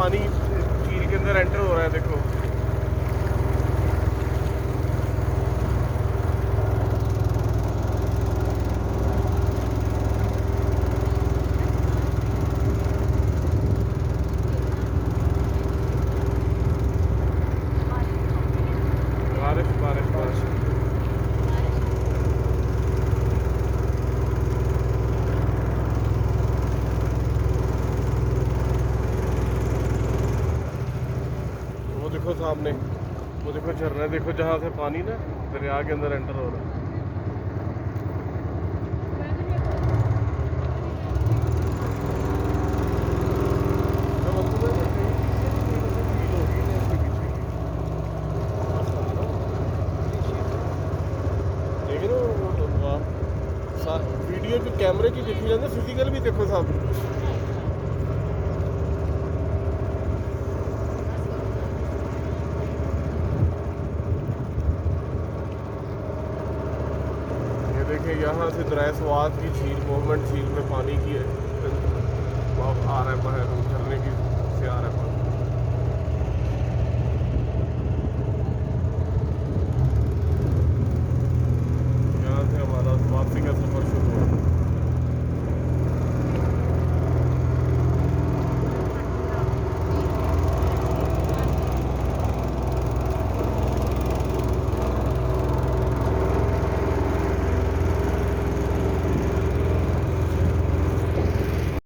पानी झील के अंदर एंटर हो रहा है। देखो बारिश बारिश बारिश। वो देखो सामने, वो देखो झरना, देखो जहाँ से पानी ना दरिया के अंदर एंटर हो रहा है। वीडियो की कैमरे की देखी जाती है, फिजिकल भी देखो साहब। ये देखिए यहाँ से दरिया स्वात की झील, मोहम्मद झील में पानी की है आ रहा है बाहर झरने